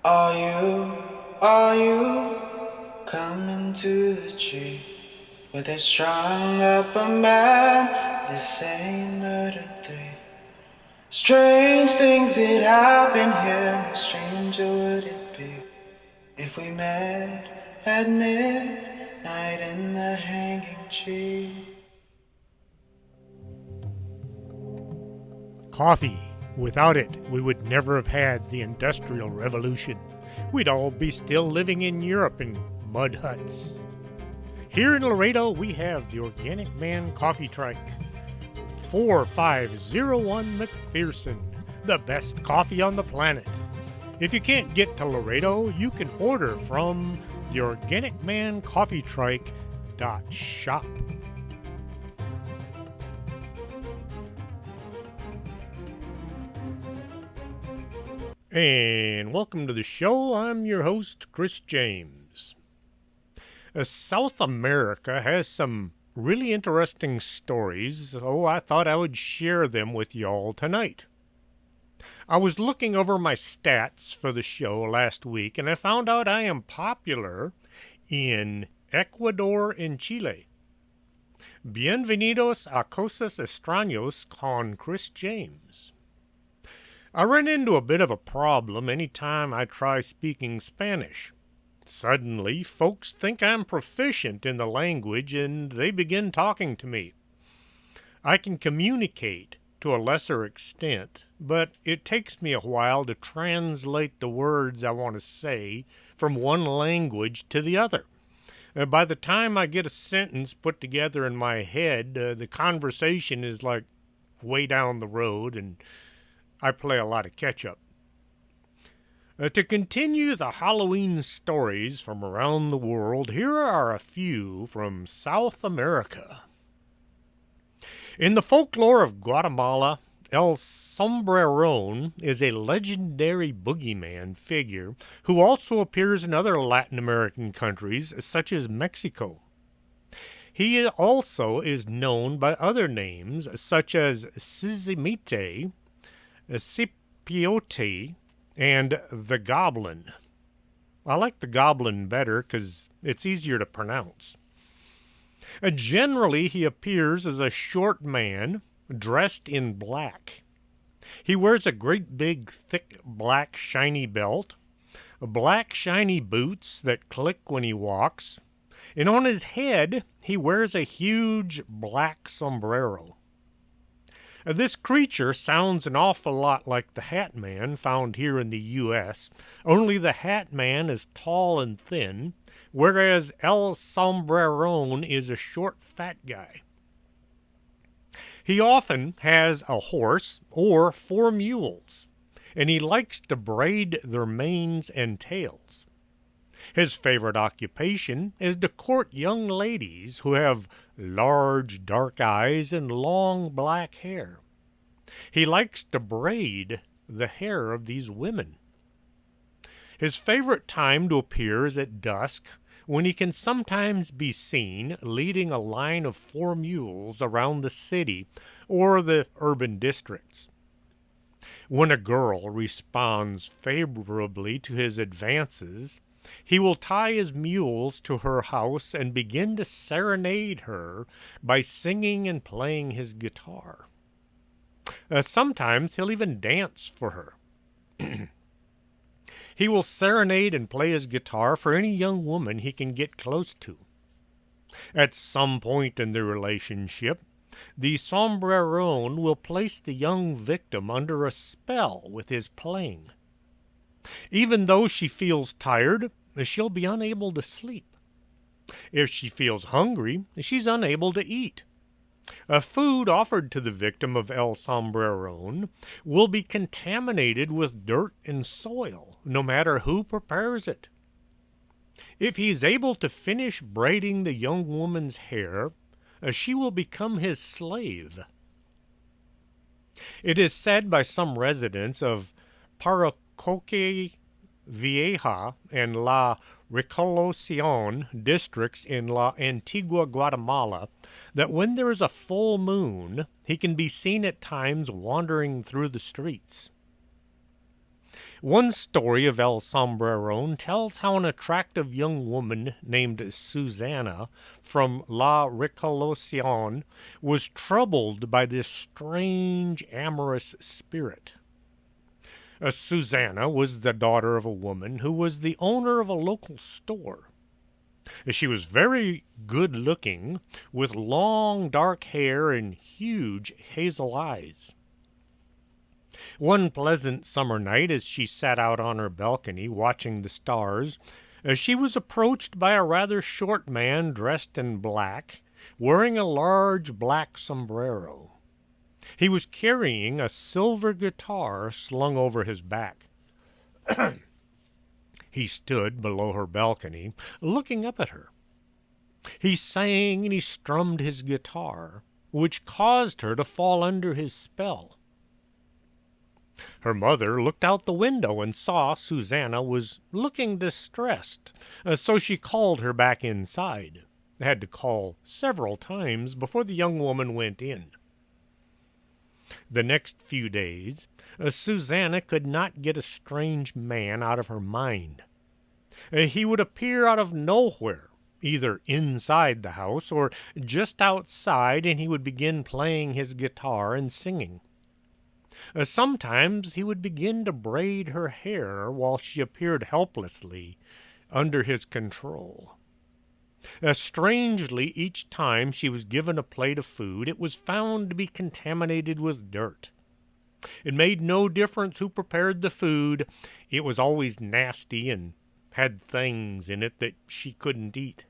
Are you coming to the tree where they strung up a man? They say murder three. Strange things that happen here. No stranger would it be if we met at midnight in the hanging tree. Coffee. Without it, we would never have had the Industrial Revolution. We'd all be still living in Europe in mud huts. Here in Laredo, we have the Organic Man Coffee Trike. 4501 McPherson, the best coffee on the planet. If you can't get to Laredo, you can order from the Organic Man Coffee Trike.shop. And welcome to the show. I'm your host, Chris James. South America has some really interesting stories, so I thought I would share them with y'all tonight. I was looking over my stats for the show last week, and I found out I am popular in Ecuador and Chile. Bienvenidos a Cosas Extraños con Chris James. I run into a bit of a problem anytime I try speaking Spanish. Suddenly, folks think I'm proficient in the language and they begin talking to me. I can communicate to a lesser extent, but it takes me a while to translate the words I want to say from one language to the other. By the time I get a sentence put together in my head, the conversation is like way down the road and I play a lot of catch-up. To continue the Halloween stories from around the world, here are a few from South America. In the folklore of Guatemala, El Sombreron is a legendary boogeyman figure who also appears in other Latin American countries such as Mexico. He also is known by other names such as Sizimite, Scipiote, and the Goblin. I like the Goblin better because it's easier to pronounce. Generally, he appears as a short man dressed in black. He wears a great big, thick, black, shiny belt, black, shiny boots that click when he walks, and on his head, he wears a huge black sombrero. This creature sounds an awful lot like the Hat Man found here in the U.S., only the Hat Man is tall and thin, whereas El Sombreron is a short, fat guy. He often has a horse or 4 mules, and he likes to braid their manes and tails. His favorite occupation is to court young ladies who have large dark eyes and long black hair. He likes to braid the hair of these women. His favorite time to appear is at dusk, when he can sometimes be seen leading a line of 4 mules around the city or the urban districts. When a girl responds favorably to his advances, he will tie his mules to her house and begin to serenade her by singing and playing his guitar. Sometimes he'll even dance for her. He will serenade and play his guitar for any young woman he can get close to. At some point in the relationship, the Sombreron will place the young victim under a spell with his playing. Even though she feels tired, she'll be unable to sleep. If she feels hungry, she's unable to eat. Food offered to the victim of El Sombreron will be contaminated with dirt and soil, no matter who prepares it. If he's able to finish braiding the young woman's hair, she will become his slave. It is said by some residents of Paracoque Vieja and La Recolocion districts in La Antigua Guatemala that when there is a full moon, he can be seen at times wandering through the streets. One story of El Sombreron tells how an attractive young woman named Susanna from La Recollección was troubled by this strange amorous spirit. Susanna was the daughter of a woman who was the owner of a local store. She was very good looking, with long dark hair and huge hazel eyes. One pleasant summer night, as she sat out on her balcony watching the stars, she was approached by a rather short man dressed in black, wearing a large black sombrero. He was carrying a silver guitar slung over his back. He stood below her balcony, looking up at her. He sang and he strummed his guitar, which caused her to fall under his spell. Her mother looked out the window and saw Susanna was looking distressed, so she called her back inside. Had to call several times before the young woman went in. The next few days, Susanna could not get a strange man out of her mind. He would appear out of nowhere, either inside the house or just outside, and he would begin playing his guitar and singing. Sometimes he would begin to braid her hair while she appeared helplessly under his control. Strangely, each time she was given a plate of food, it was found to be contaminated with dirt. It made no difference who prepared the food. It was always nasty and had things in it that she couldn't eat.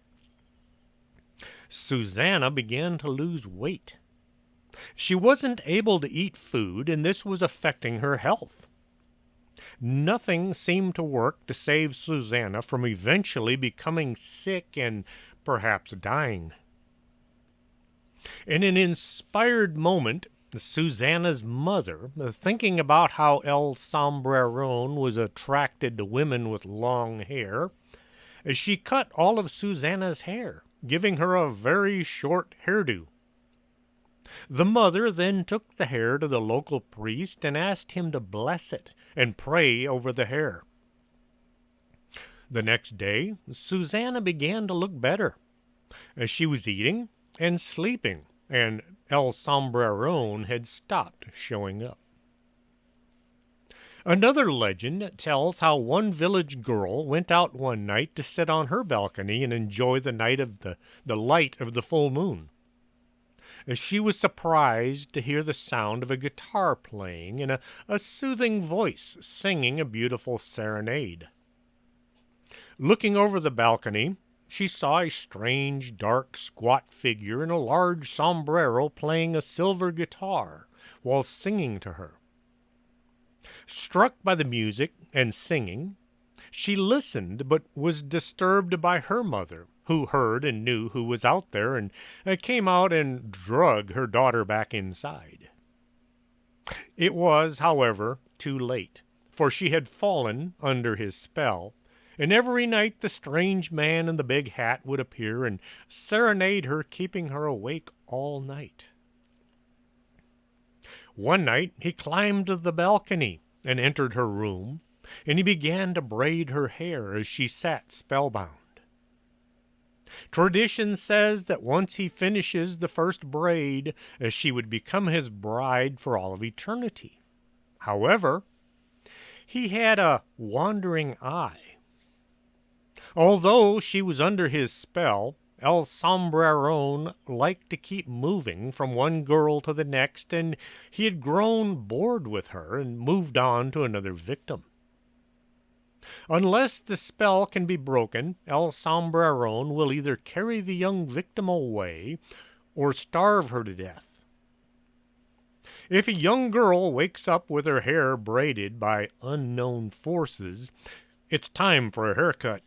Susanna began to lose weight. She wasn't able to eat food, and this was affecting her health. Nothing seemed to work to save Susanna from eventually becoming sick and perhaps dying. In an inspired moment, Susanna's mother, thinking about how El Sombreron was attracted to women with long hair, she cut all of Susanna's hair, giving her a very short hairdo. The mother then took the hair to the local priest and asked him to bless it and pray over the hair. The next day, Susanna began to look better. She was eating and sleeping, and El Sombreron had stopped showing up. Another legend tells how one village girl went out one night to sit on her balcony and enjoy the night of the light of the full moon. She was surprised to hear the sound of a guitar playing and a soothing voice singing a beautiful serenade. Looking over the balcony, she saw a strange, dark, squat figure in a large sombrero playing a silver guitar while singing to her. Struck by the music and singing, she listened but was disturbed by her mother, who heard and knew who was out there, and came out and drug her daughter back inside. It was, however, too late, for she had fallen under his spell, and every night the strange man in the big hat would appear and serenade her, keeping her awake all night. One night he climbed to the balcony and entered her room, and he began to braid her hair as she sat spellbound. Tradition says that once he finishes the first braid, she would become his bride for all of eternity. However, he had a wandering eye. Although she was under his spell, El Sombreron liked to keep moving from one girl to the next, and he had grown bored with her and moved on to another victim. Unless the spell can be broken, El Sombreron will either carry the young victim away or starve her to death. If a young girl wakes up with her hair braided by unknown forces, it's time for a haircut.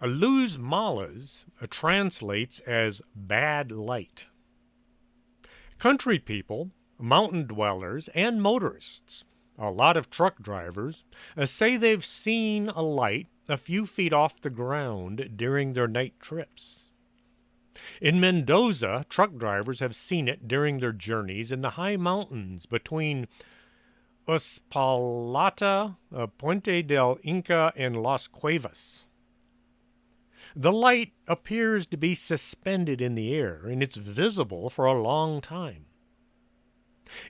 Luz Mala's translates as bad light. Country people, mountain dwellers, and motorists, a lot of truck drivers, say they've seen a light a few feet off the ground during their night trips. In Mendoza, truck drivers have seen it during their journeys in the high mountains between Uspallata, Puente del Inca, and Las Cuevas. The light appears to be suspended in the air, and it's visible for a long time.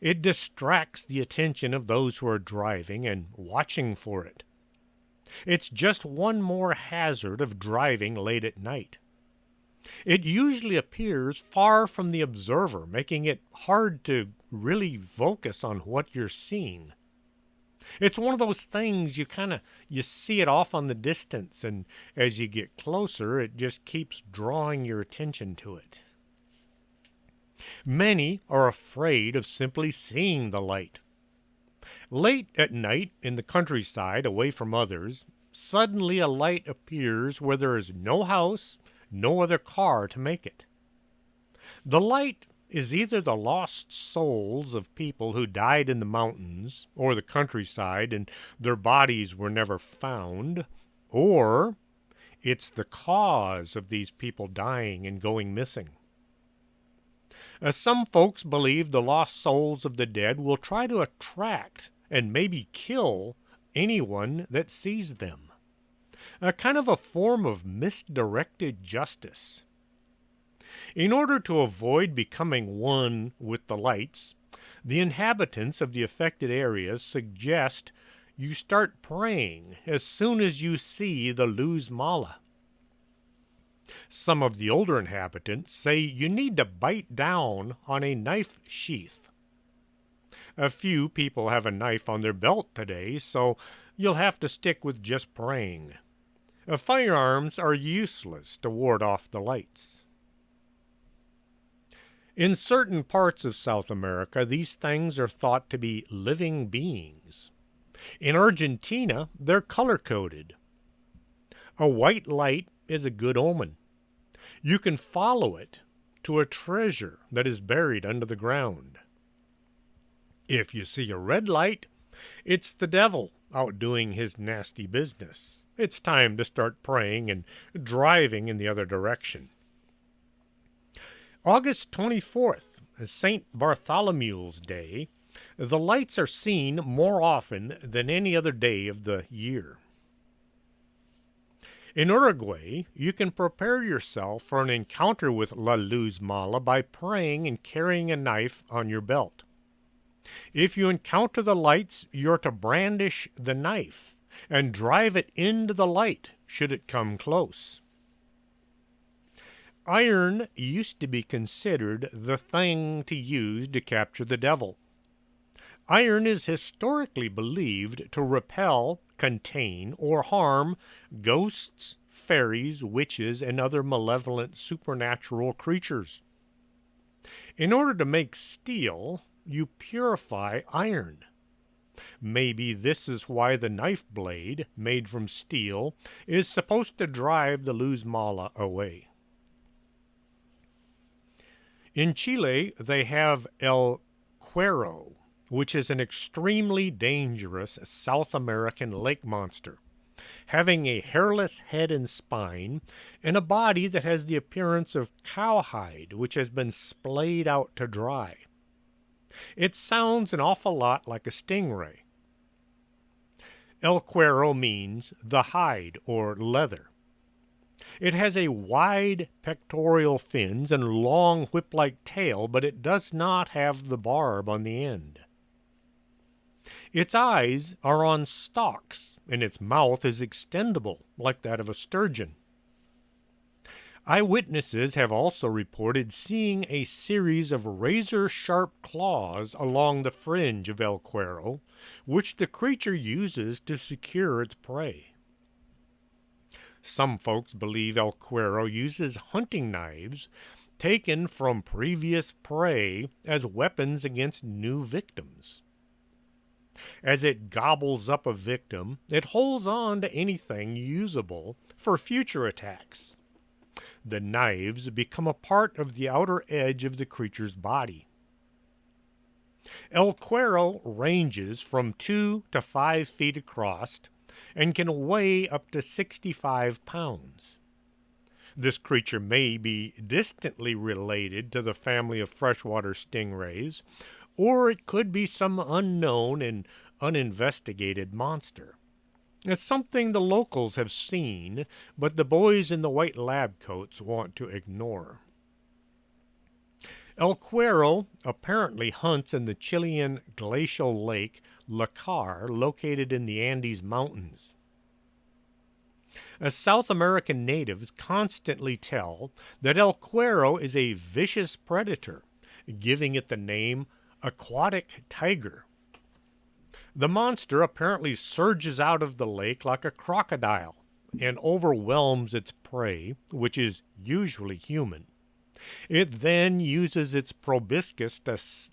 It distracts the attention of those who are driving and watching for it. It's just one more hazard of driving late at night. It usually appears far from the observer, making it hard to really focus on what you're seeing. It's one of those things you see it off on the distance, and as you get closer, it just keeps drawing your attention to it. Many are afraid of simply seeing the light. Late at night, in the countryside, away from others, suddenly a light appears where there is no house, no other car to make it. The light is either the lost souls of people who died in the mountains or the countryside and their bodies were never found, or it's the cause of these people dying and going missing. Some folks believe the lost souls of the dead will try to attract and maybe kill anyone that sees them. A kind of a form of misdirected justice. In order to avoid becoming one with the lights, the inhabitants of the affected areas suggest you start praying as soon as you see the Luz Mala. Some of the older inhabitants say you need to bite down on a knife sheath. A few people have a knife on their belt today, so you'll have to stick with just praying. Firearms are useless to ward off the lights. In certain parts of South America, these things are thought to be living beings. In Argentina, they're color-coded. A white light is a good omen. You can follow it to a treasure that is buried under the ground. If you see a red light, it's the devil out doing his nasty business. It's time to start praying and driving in the other direction. August 24th, St. Bartholomew's Day, the lights are seen more often than any other day of the year. In Uruguay, you can prepare yourself for an encounter with La Luz Mala by praying and carrying a knife on your belt. If you encounter the lights, you're to brandish the knife and drive it into the light should it come close. Iron used to be considered the thing to use to capture the devil. Iron is historically believed to repel, contain, or harm ghosts, fairies, witches, and other malevolent supernatural creatures. In order to make steel, you purify iron. Maybe this is why the knife blade, made from steel, is supposed to drive the Luz Mala away. In Chile, they have El Cuero, which is an extremely dangerous South American lake monster, having a hairless head and spine, and a body that has the appearance of cowhide, which has been splayed out to dry. It sounds an awful lot like a stingray. El Cuero means the hide or leather. It has a wide pectoral fins and long whip-like tail, but it does not have the barb on the end. Its eyes are on stalks, and its mouth is extendable, like that of a sturgeon. Eyewitnesses have also reported seeing a series of razor-sharp claws along the fringe of El Cuero, which the creature uses to secure its prey. Some folks believe El Cuero uses hunting knives taken from previous prey as weapons against new victims. As it gobbles up a victim, it holds on to anything usable for future attacks. The knives become a part of the outer edge of the creature's body. El Cuero ranges from 2 to 5 feet across and can weigh up to 65 pounds. This creature may be distantly related to the family of freshwater stingrays, or it could be some unknown and uninvestigated monster. It's something the locals have seen, but the boys in the white lab coats want to ignore. El Cuero apparently hunts in the Chilean glacial lake Lacar, located in the Andes Mountains. As South American natives constantly tell that El Cuero is a vicious predator, giving it the name aquatic tiger. The monster apparently surges out of the lake like a crocodile and overwhelms its prey, which is usually human. It then uses its proboscis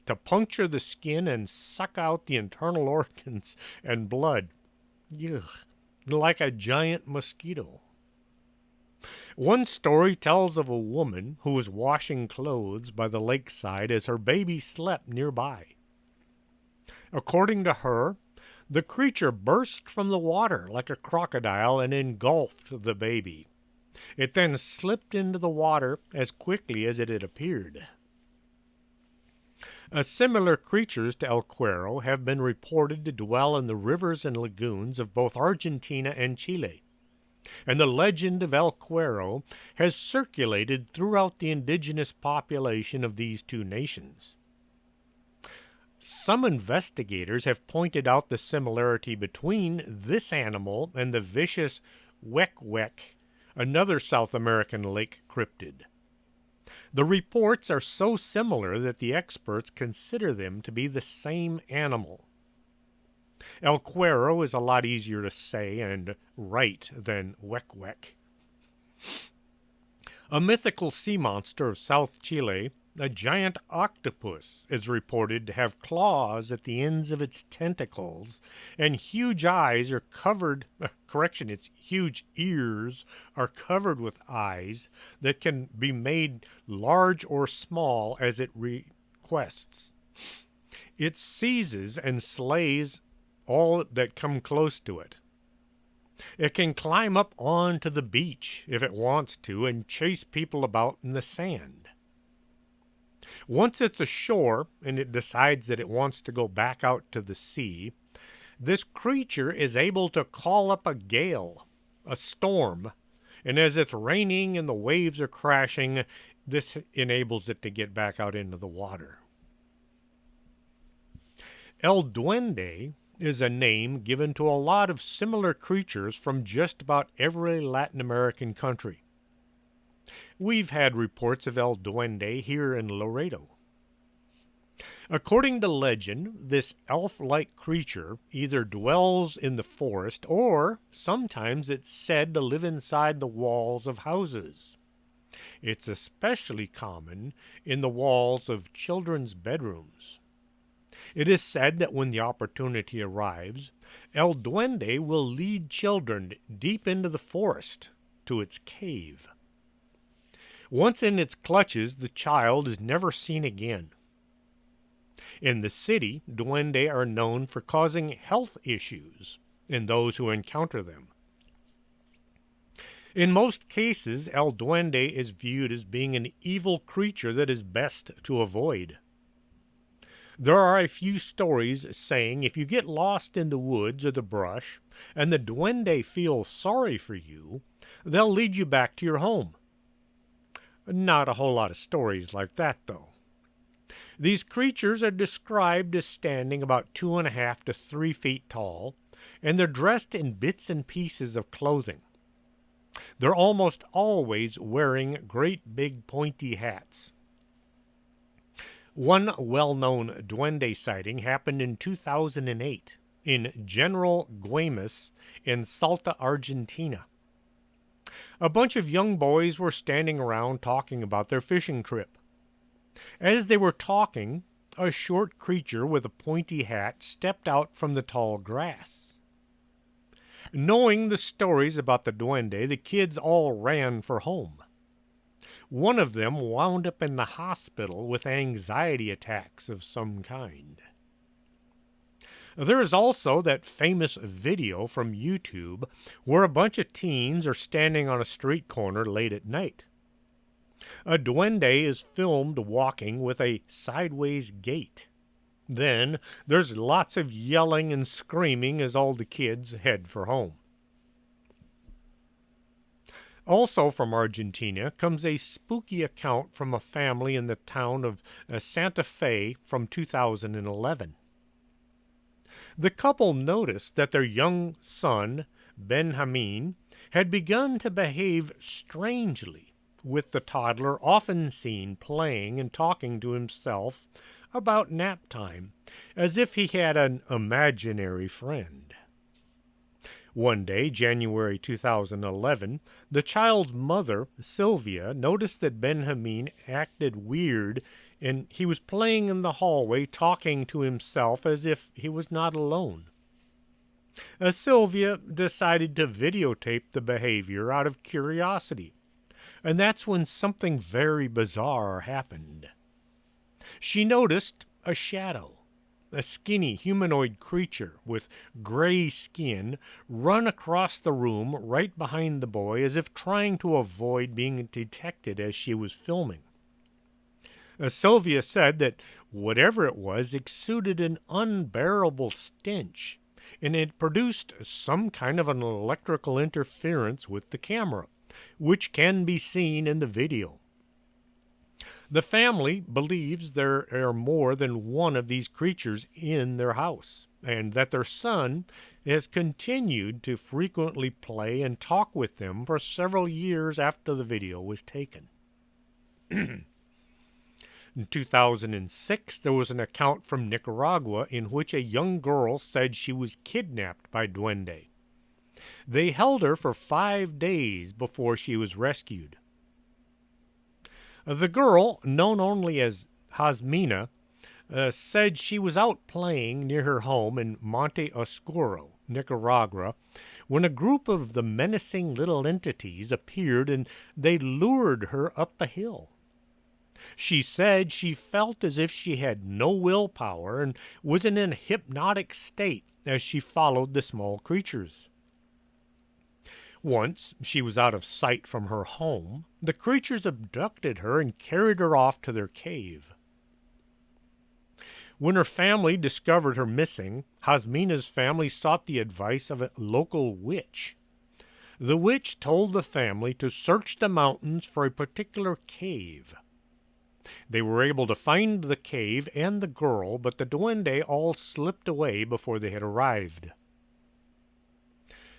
to puncture the skin and suck out the internal organs and blood. Ugh, like a giant mosquito. One story tells of a woman who was washing clothes by the lakeside as her baby slept nearby. According to her, the creature burst from the water like a crocodile and engulfed the baby. It then slipped into the water as quickly as it had appeared. Similar creatures to El Cuero have been reported to dwell in the rivers and lagoons of both Argentina and Chile, and the legend of El Cuero has circulated throughout the indigenous population of these two nations. Some investigators have pointed out the similarity between this animal and the vicious wek-wek, another South American lake cryptid. The reports are so similar that the experts consider them to be the same animal. El Cuero is a lot easier to say and write than wek-wek. A mythical sea monster of South Chile, a giant octopus, is reported to have claws at the ends of its tentacles, and huge eyes are covered, its huge ears are covered with eyes that can be made large or small as it requests. It seizes and slays all that come close to it. It can climb up onto the beach if it wants to and chase people about in the sand. Once it's ashore and it decides that it wants to go back out to the sea, this creature is able to call up a gale, a storm, and as it's raining and the waves are crashing, this enables it to get back out into the water. El Duende is a name given to a lot of similar creatures from just about every Latin American country. We've had reports of El Duende here in Laredo. According to legend, this elf-like creature either dwells in the forest or sometimes it's said to live inside the walls of houses. It's especially common in the walls of children's bedrooms. It is said that when the opportunity arrives, El Duende will lead children deep into the forest to its cave. Once in its clutches, the child is never seen again. In the city, duende are known for causing health issues in those who encounter them. In most cases, El Duende is viewed as being an evil creature that is best to avoid. There are a few stories saying if you get lost in the woods or the brush and the duende feels sorry for you, they'll lead you back to your home. Not a whole lot of stories like that, though. These creatures are described as standing about 2.5 to 3 feet tall, and they're dressed in bits and pieces of clothing. They're almost always wearing great big pointy hats. One well-known duende sighting happened in 2008 in General Güemes in Salta, Argentina. A bunch of young boys were standing around talking about their fishing trip. As they were talking, a short creature with a pointy hat stepped out from the tall grass. Knowing the stories about the duende, the kids all ran for home. One of them wound up in the hospital with anxiety attacks of some kind. There is also that famous video from YouTube where a bunch of teens are standing on a street corner late at night. A duende is filmed walking with a sideways gait. Then there's lots of yelling and screaming as all the kids head for home. Also from Argentina comes a spooky account from a family in the town of Santa Fe from 2011. The couple noticed that their young son, Benjamin, had begun to behave strangely, with the toddler often seen playing and talking to himself about nap time, as if he had an imaginary friend. One day, January 2011, the child's mother, Sylvia, noticed that Benjamin acted weird and he was playing in the hallway talking to himself as if he was not alone. Sylvia decided to videotape the behavior out of curiosity, and that's when something very bizarre happened. She noticed a shadow, a skinny humanoid creature with gray skin, run across the room right behind the boy as if trying to avoid being detected as she was filming. Sylvia said that whatever it was exuded an unbearable stench, and it produced some kind of an electrical interference with the camera, which can be seen in the video. The family believes there are more than one of these creatures in their house, and that their son has continued to frequently play and talk with them for several years after the video was taken. In 2006, there was an account from Nicaragua in which a young girl said she was kidnapped by Duende. They held her for 5 days before she was rescued. The girl, known only as Jasmina, said she was out playing near her home in Monte Oscuro, Nicaragua, when a group of the menacing little entities appeared and they lured her up a hill. She said she felt as if she had no willpower and was in a hypnotic state as she followed the small creatures. Once she was out of sight from her home, the creatures abducted her and carried her off to their cave. When her family discovered her missing, Jasmina's family sought the advice of a local witch. The witch told the family to search the mountains for a particular cave. They were able to find the cave and the girl, but the Duende all slipped away before they had arrived.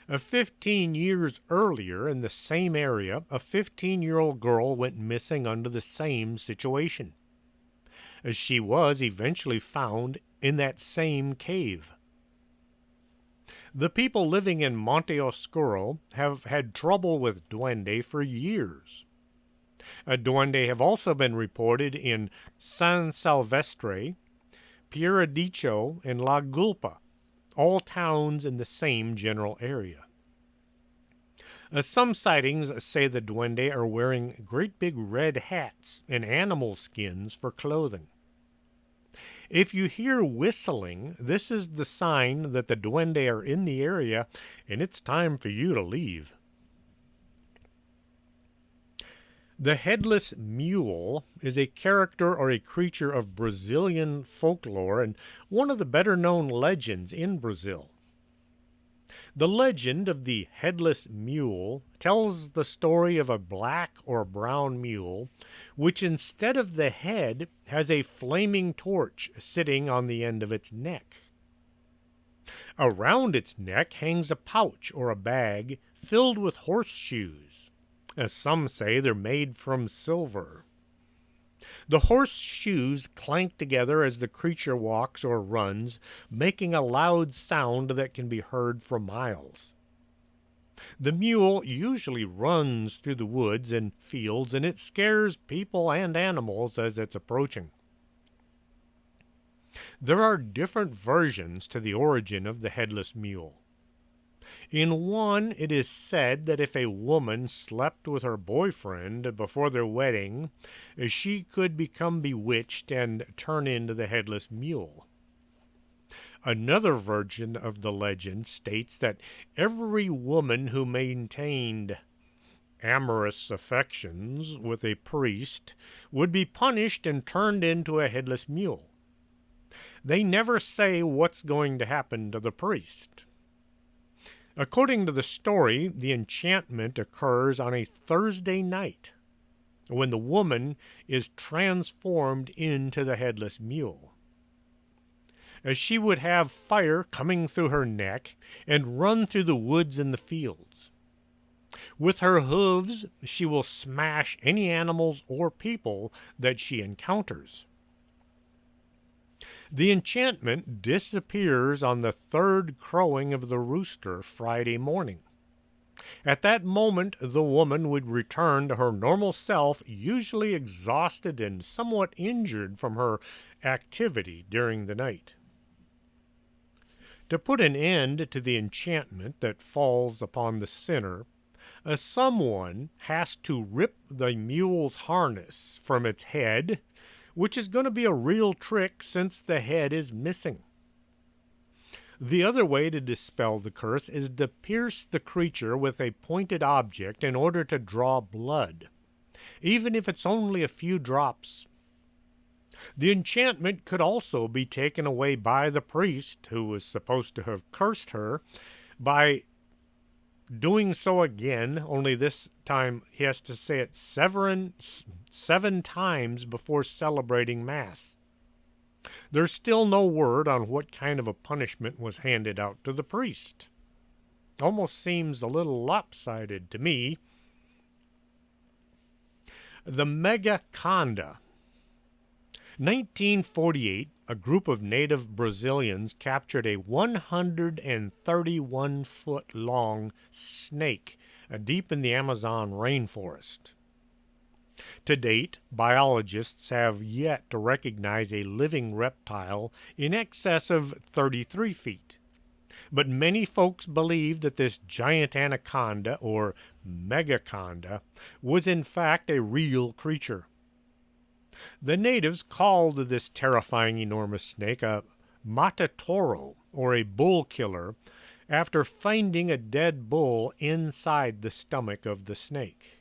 15 years earlier, in the same area, a 15-year-old girl went missing under the same situation. She was eventually found in that same cave. The people living in Monte Oscuro have had trouble with Duende for years. Duende have also been reported in San Silvestre, Pieradicho, and La Gulpa, all towns in the same general area. Some sightings say the Duende are wearing great big red hats and animal skins for clothing. If you hear whistling, this is the sign that the Duende are in the area and it's time for you to leave. The Headless Mule is a character or a creature of Brazilian folklore and one of the better-known legends in Brazil. The legend of the Headless Mule tells the story of a black or brown mule, which instead of the head has a flaming torch sitting on the end of its neck. Around its neck hangs a pouch or a bag filled with horseshoes. As some say, they're made from silver. The horseshoes clank together as the creature walks or runs, making a loud sound that can be heard for miles. The mule usually runs through the woods and fields, and it scares people and animals as it's approaching. There are different versions to the origin of the Headless Mule. In one, it is said that if a woman slept with her boyfriend before their wedding, she could become bewitched and turn into the Headless Mule. Another version of the legend states that every woman who maintained amorous affections with a priest would be punished and turned into a headless mule. They never say what's going to happen to the priest. According to the story, the enchantment occurs on a Thursday night when the woman is transformed into the Headless Mule. As she would have fire coming through her neck and run through the woods and the fields. With her hooves, she will smash any animals or people that she encounters. The enchantment disappears on the third crowing of the rooster Friday morning. At that moment, the woman would return to her normal self, usually exhausted and somewhat injured from her activity during the night. To put an end to the enchantment that falls upon the sinner, someone has to rip the mule's harness from its head, which is going to be a real trick since the head is missing. The other way to dispel the curse is to pierce the creature with a pointed object in order to draw blood, even if it's only a few drops. The enchantment could also be taken away by the priest, who was supposed to have cursed her, by doing so again, only this time he has to say it 7 times before celebrating Mass. There's still no word on what kind of a punishment was handed out to the priest. Almost seems a little lopsided to me. The Mega Conda. 1948, a group of native Brazilians captured a 131-foot-long snake deep in the Amazon rainforest. To date, biologists have yet to recognize a living reptile in excess of 33 feet. But many folks believe that this giant anaconda, or Mega Conda, was in fact a real creature. The natives called this terrifying enormous snake a matador, or a bull killer, after finding a dead bull inside the stomach of the snake.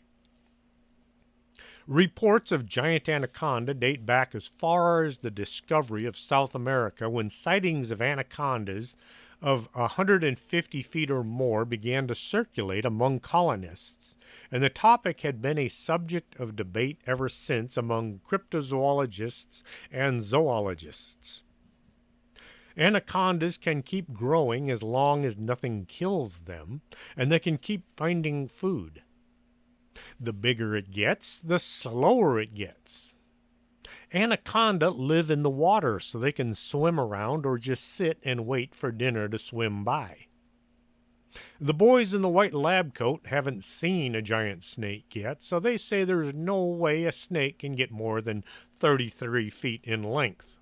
Reports of giant anaconda date back as far as the discovery of South America, when sightings of anacondas of 150 feet or more began to circulate among colonists, and the topic had been a subject of debate ever since among cryptozoologists and zoologists. Anacondas can keep growing as long as nothing kills them, and they can keep finding food. The bigger it gets, the slower it gets. Anaconda live in the water so they can swim around or just sit and wait for dinner to swim by. The boys in the white lab coat haven't seen a giant snake yet, so they say there's no way a snake can get more than 33 feet in length.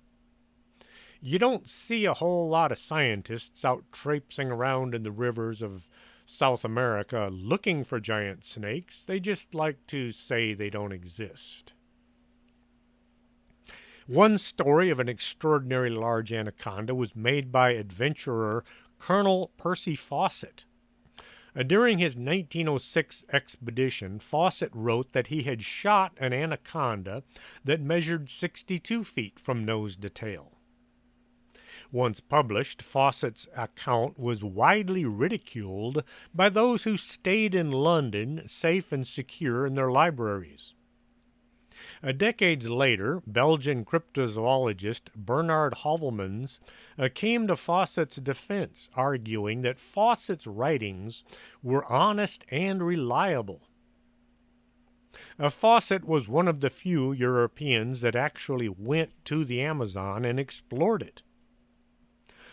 You don't see a whole lot of scientists out traipsing around in the rivers of South America looking for giant snakes. They just like to say they don't exist. One story of an extraordinary large anaconda was made by adventurer Colonel Percy Fawcett. During his 1906 expedition, Fawcett wrote that he had shot an anaconda that measured 62 feet from nose to tail. Once published, Fawcett's account was widely ridiculed by those who stayed in London safe and secure in their libraries. Decades later, Belgian cryptozoologist Bernard Hovelmans came to Fawcett's defense, arguing that Fawcett's writings were honest and reliable. Fawcett was one of the few Europeans that actually went to the Amazon and explored it.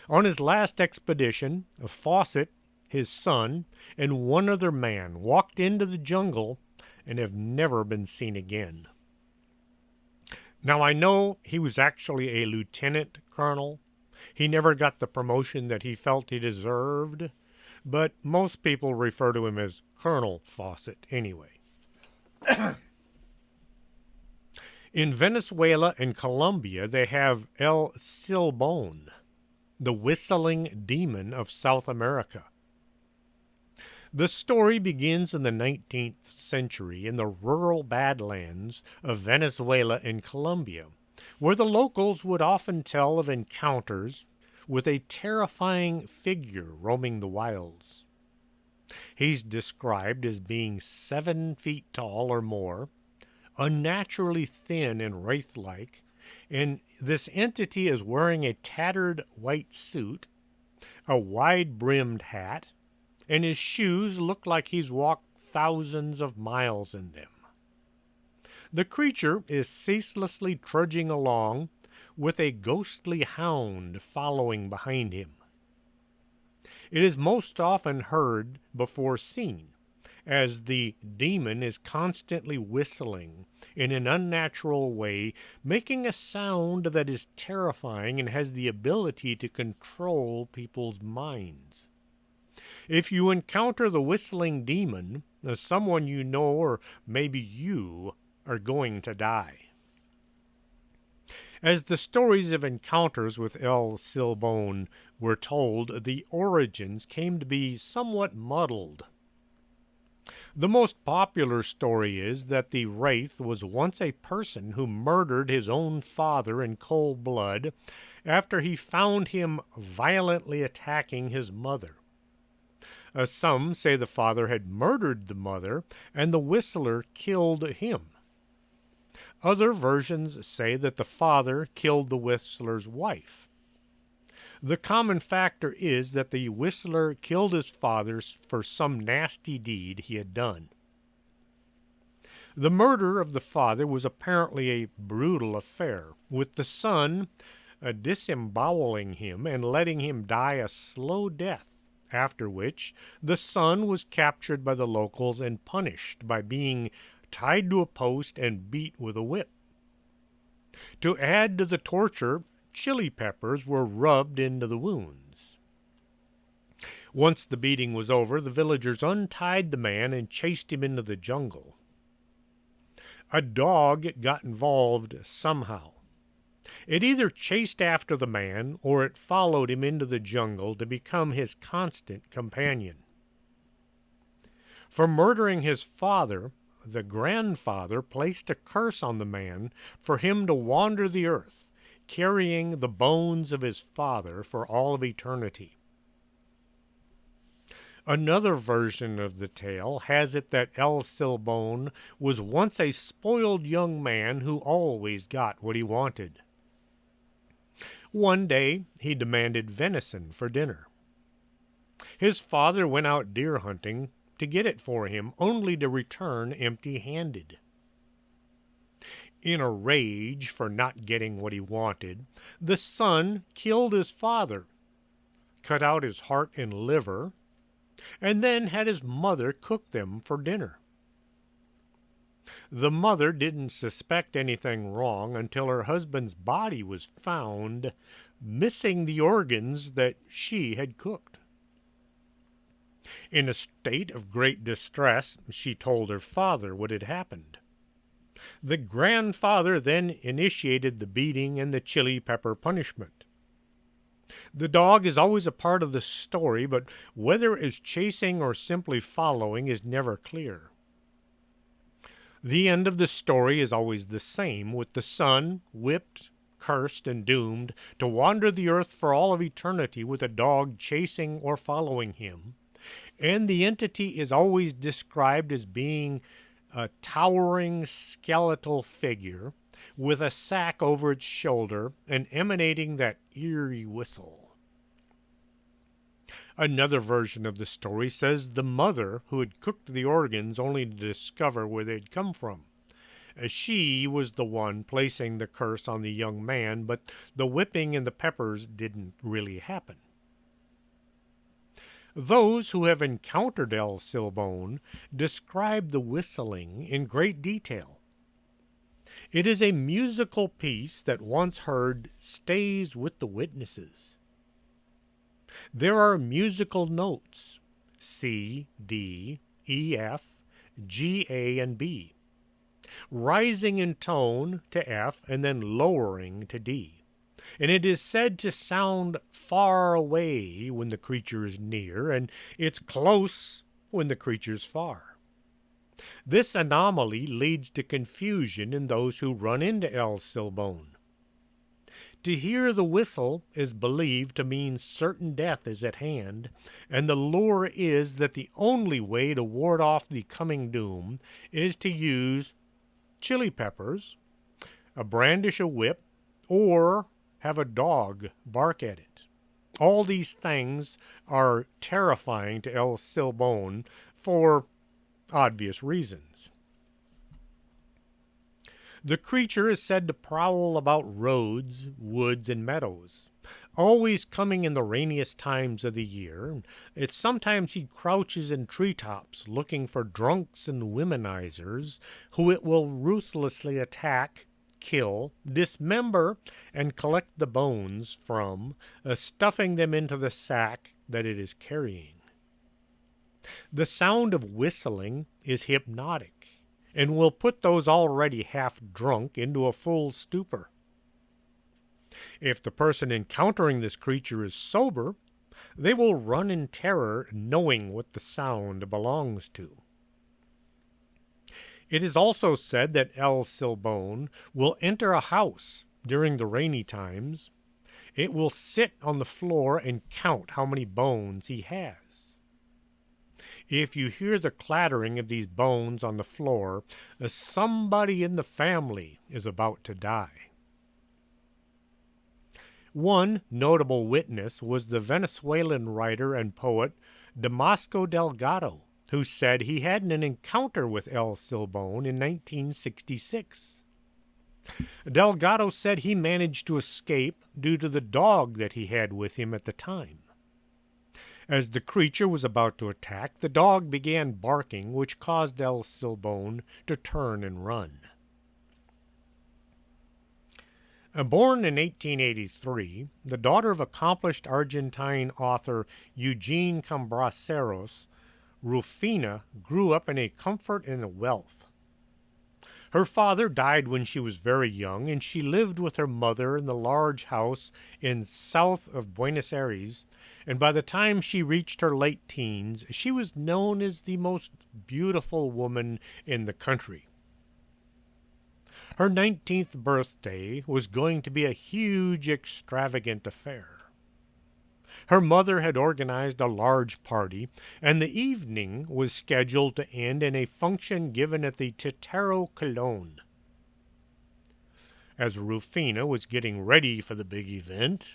On his last expedition, Fawcett, his son, and one other man walked into the jungle and have never been seen again. Now, I know he was actually a lieutenant colonel. He never got the promotion that he felt he deserved, but most people refer to him as Colonel Fawcett anyway. In Venezuela and Colombia, they have El Silbon, the whistling demon of South America. The story begins in the 19th century in the rural badlands of Venezuela and Colombia, where the locals would often tell of encounters with a terrifying figure roaming the wilds. He's described as being 7 feet tall or more, unnaturally thin and wraith-like, and this entity is wearing a tattered white suit, a wide-brimmed hat, and his shoes look like he's walked thousands of miles in them. The creature is ceaselessly trudging along with a ghostly hound following behind him. It is most often heard before seen, as the demon is constantly whistling in an unnatural way, making a sound that is terrifying and has the ability to control people's minds. If you encounter the whistling demon, someone you know or maybe you are going to die. As the stories of encounters with El Silbon were told, the origins came to be somewhat muddled. The most popular story is that the wraith was once a person who murdered his own father in cold blood after he found him violently attacking his mother. Some say the father had murdered the mother and the whistler killed him. Other versions say that the father killed the whistler's wife. The common factor is that the whistler killed his father for some nasty deed he had done. The murder of the father was apparently a brutal affair, with the son disemboweling him and letting him die a slow death, after which the son was captured by the locals and punished by being tied to a post and beat with a whip. To add to the torture, chili peppers were rubbed into the wounds. Once the beating was over, the villagers untied the man and chased him into the jungle. A dog got involved somehow. It either chased after the man or it followed him into the jungle to become his constant companion. For murdering his father, the grandfather placed a curse on the man for him to wander the earth, carrying the bones of his father for all of eternity. Another version of the tale has it that El Silbon was once a spoiled young man who always got what he wanted. One day he demanded venison for dinner. His father went out deer hunting to get it for him, only to return empty-handed. In a rage for not getting what he wanted, the son killed his father, cut out his heart and liver, and then had his mother cook them for dinner. The mother didn't suspect anything wrong until her husband's body was found, missing the organs that she had cooked. In a state of great distress, she told her father what had happened. The grandfather then initiated the beating and the chili pepper punishment. The dog is always a part of the story, but whether it is chasing or simply following is never clear. The end of the story is always the same, with the son whipped, cursed, and doomed to wander the earth for all of eternity with a dog chasing or following him, and the entity is always described as being a towering skeletal figure with a sack over its shoulder and emanating that eerie whistle. Another version of the story says the mother who had cooked the organs only to discover where they'd come from. She was the one placing the curse on the young man, but the whipping and the peppers didn't really happen. Those who have encountered El Silbon describe the whistling in great detail. It is a musical piece that once heard stays with the witnesses. There are musical notes, C, D, E, F, G, A, and B, rising in tone to F and then lowering to D. And it is said to sound far away when the creature is near, and it's close when the creature's far. This anomaly leads to confusion in those who run into El Silbon. To hear the whistle is believed to mean certain death is at hand, and the lore is that the only way to ward off the coming doom is to use chili peppers, brandish a whip, or have a dog bark at it. All these things are terrifying to El Silbon for obvious reasons. The creature is said to prowl about roads, woods, and meadows, always coming in the rainiest times of the year. Sometimes he crouches in treetops looking for drunks and womenizers who it will ruthlessly attack, kill, dismember, and collect the bones from, stuffing them into the sack that it is carrying. The sound of whistling is hypnotic and will put those already half drunk into a full stupor. If the person encountering this creature is sober, they will run in terror knowing what the sound belongs to. It is also said that El Silbon will enter a house during the rainy times. It will sit on the floor and count how many bones he has. If you hear the clattering of these bones on the floor, somebody in the family is about to die. One notable witness was the Venezuelan writer and poet Damasco Delgado, who said he had an encounter with El Silbon in 1966. Delgado said he managed to escape due to the dog that he had with him at the time. As the creature was about to attack, the dog began barking, which caused El Silbon to turn and run. Born in 1883, the daughter of accomplished Argentine author Eugene Cambraceros, Rufina grew up in a comfort and a wealth. Her father died when she was very young, and she lived with her mother in the large house in south of Buenos Aires, and by the time she reached her late teens, she was known as the most beautiful woman in the country. Her 19th birthday was going to be a huge, extravagant affair. Her mother had organized a large party, and the evening was scheduled to end in a function given at the Teatro Colón. As Rufina was getting ready for the big event,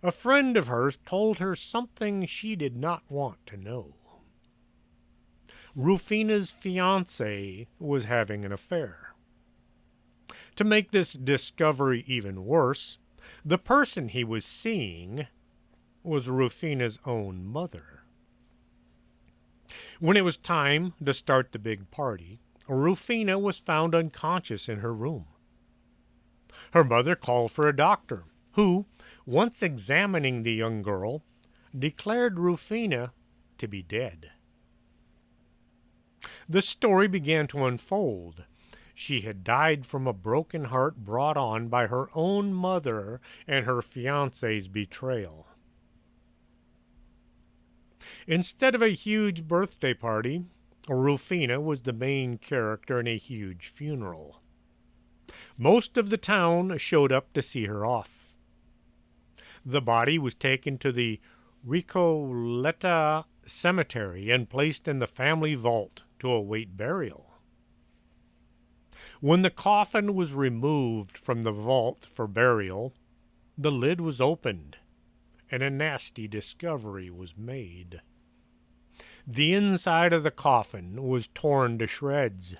a friend of hers told her something she did not want to know. Rufina's fiancé was having an affair. To make this discovery even worse, the person he was seeing was Rufina's own mother. When it was time to start the big party, Rufina was found unconscious in her room. Her mother called for a doctor, who, once examining the young girl, declared Rufina to be dead. The story began to unfold. She had died from a broken heart brought on by her own mother and her fiancé's betrayal. Instead of a huge birthday party, Rufina was the main character in a huge funeral. Most of the town showed up to see her off. The body was taken to the Recoleta cemetery and placed in the family vault to await burial. When the coffin was removed from the vault for burial, the lid was opened, and a nasty discovery was made. The inside of the coffin was torn to shreds.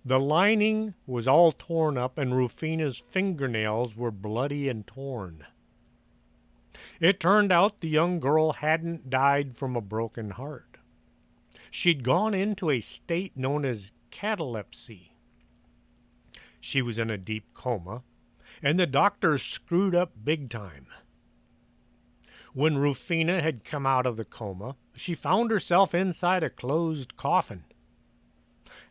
The lining was all torn up, and Rufina's fingernails were bloody and torn. It turned out the young girl hadn't died from a broken heart. She'd gone into a state known as catalepsy. She was in a deep coma, and the doctors screwed up big time. When Rufina had come out of the coma, she found herself inside a closed coffin.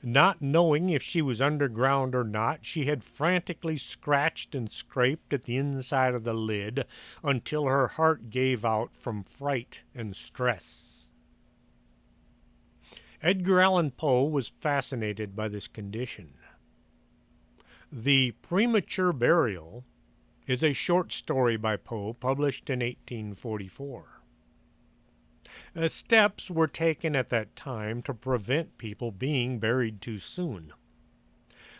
Not knowing if she was underground or not, she had frantically scratched and scraped at the inside of the lid until her heart gave out from fright and stress. Edgar Allan Poe was fascinated by this condition. The Premature Burial is a short story by Poe published in 1844. Steps were taken at that time to prevent people being buried too soon.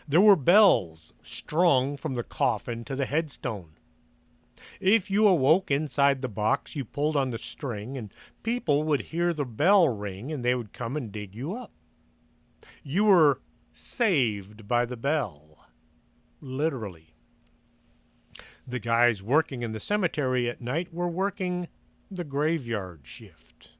There were bells strung from the coffin to the headstone. If you awoke inside the box, you pulled on the string, and people would hear the bell ring and they would come and dig you up. You were saved by the bell, literally. The guys working in the cemetery at night were working the graveyard shift.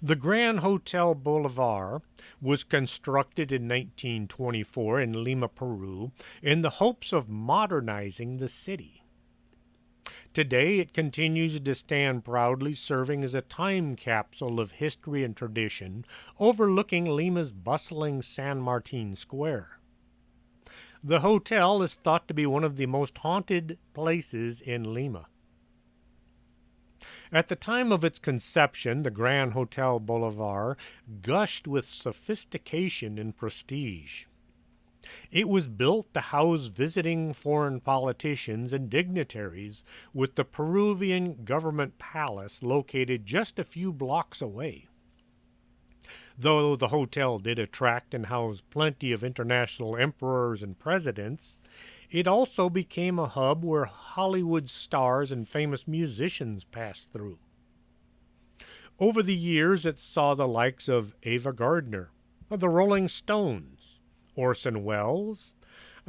The Grand Hotel Boulevard was constructed in 1924 in Lima, Peru, in the hopes of modernizing the city. Today, it continues to stand proudly, serving as a time capsule of history and tradition, overlooking Lima's bustling San Martin Square. The hotel is thought to be one of the most haunted places in Lima. At the time of its conception, the Grand Hotel Boulevard gushed with sophistication and prestige. It was built to house visiting foreign politicians and dignitaries, with the Peruvian government palace located just a few blocks away. Though the hotel did attract and house plenty of international emperors and presidents, it also became a hub where Hollywood stars and famous musicians passed through. Over the years, it saw the likes of Ava Gardner, the Rolling Stones, Orson Welles,